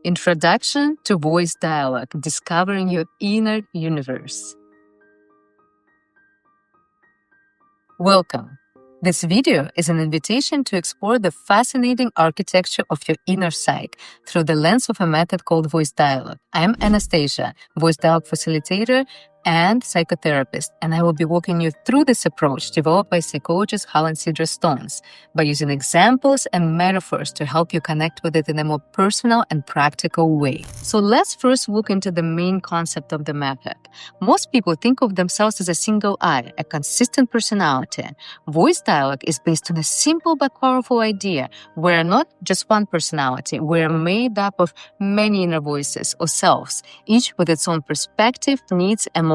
Introduction to Voice Dialogue, Discovering Your Inner Universe. Welcome. This video is an invitation to explore the fascinating architecture of your inner psyche through the lens of a method called Voice Dialogue. I'm Anastasia, Voice Dialogue facilitator and psychotherapist, and I will be walking you through this approach developed by psychologist Helen Sidra Stones by using examples and metaphors to help you connect with it in a more personal and practical way. So let's first look into the main concept of the method. Most people think of themselves as a single I, a consistent personality. Voice dialogue is based on a simple but powerful idea. We're not just one personality. We're made up of many inner voices or selves, each with its own perspective, needs, emotions,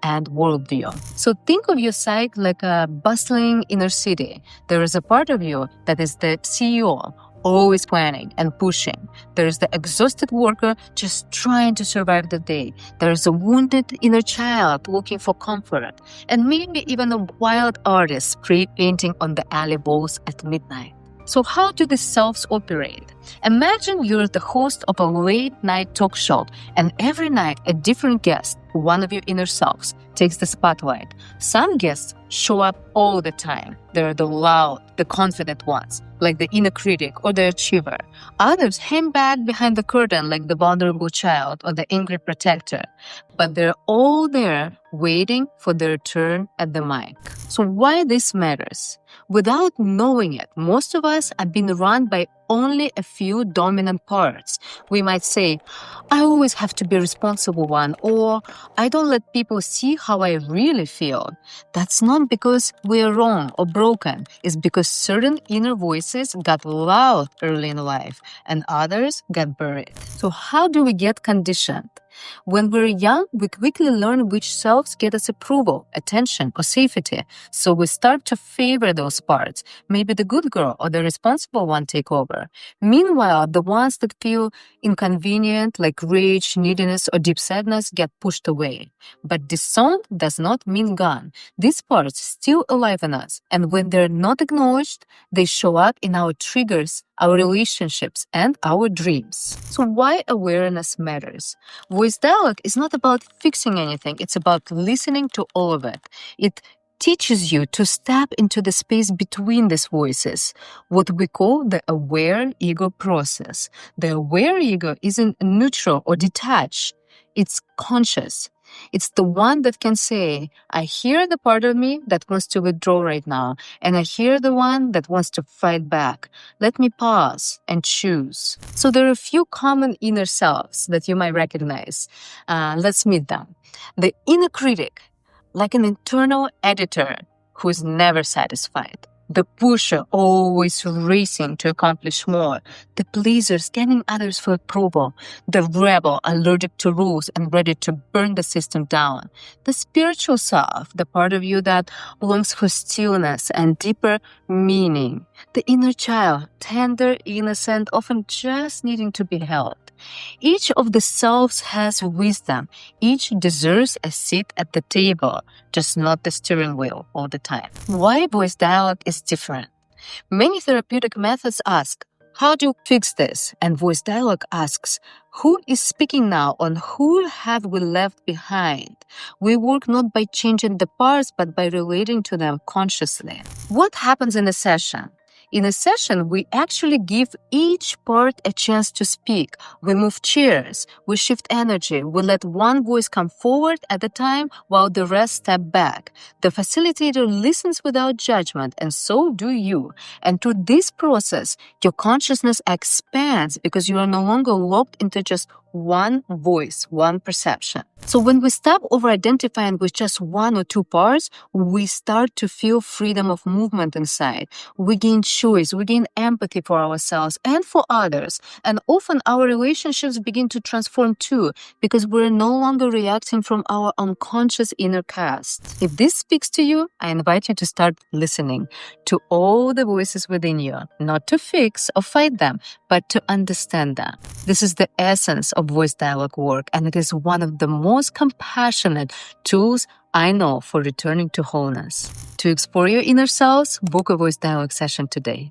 and worldview. So think of your psyche like a bustling inner city. There is a part of you that is the CEO, always planning and pushing. There is the exhausted worker just trying to survive the day. There is a wounded inner child looking for comfort, and maybe even a wild artist spray painting on the alley walls at midnight. So how do these selves operate? Imagine you're the host of a late-night talk show, and every night a different guest, one of your inner selves, takes the spotlight. Some guests show up all the time. They're the loud, the confident ones, like the inner critic or the achiever. Others hang back behind the curtain like the vulnerable child or the angry protector. But they're all there waiting for their turn at the mic. So why this matters? Without knowing it, most of us are being run by only a few dominant parts. We might say, I always have to be responsible one, or I don't let people see how I really feel. That's not because we're wrong or broken. It's because certain inner voices got loud early in life and others got buried. So how do we get conditioned? When we're young, we quickly learn which selves get us approval, attention, or safety. So we start to favor those parts. Maybe the good girl or the responsible one take over. Meanwhile, the ones that feel inconvenient, like rage, neediness, or deep sadness, get pushed away. But disowned does not mean gone. These parts still alive in us. And when they're not acknowledged, they show up in our triggers, our relationships, and our dreams. So why awareness matters? Voice dialogue is not about fixing anything. It's about listening to all of it. It teaches you to step into the space between these voices, what we call the aware ego process. The aware ego isn't neutral or detached. It's conscious. It's the one that can say, I hear the part of me that wants to withdraw right now, and I hear the one that wants to fight back. Let me pause and choose. So there are a few common inner selves that you might recognize. Let's meet them. The inner critic, like an internal editor who is never satisfied. The pusher, always racing to accomplish more. The pleaser, scanning others for approval. The rebel, allergic to rules and ready to burn the system down. The spiritual self, the part of you that longs for stillness and deeper meaning. The inner child, tender, innocent, often just needing to be held. Each of the selves has wisdom. Each deserves a seat at the table, just not the steering wheel all the time. Why voice dialogue is different? Many therapeutic methods ask, how do you fix this? And voice dialogue asks, who is speaking now and who have we left behind? We work not by changing the parts, but by relating to them consciously. What happens in a session? In a session, we actually give each part a chance to speak. We move chairs, we shift energy, we let one voice come forward at a time while the rest step back. The facilitator listens without judgment, and so do you. And through this process, your consciousness expands because you are no longer locked into just one voice, one perception. So when we stop over-identifying with just one or two parts, we start to feel freedom of movement inside. We gain choice, we gain empathy for ourselves and for others. And often our relationships begin to transform too, because we're no longer reacting from our unconscious inner cast. If this speaks to you, I invite you to start listening to all the voices within you, not to fix or fight them, but to understand them. This is the essence of voice dialogue work, and it is one of the most compassionate tools I know for returning to wholeness. To explore your inner selves, book a voice dialogue session today.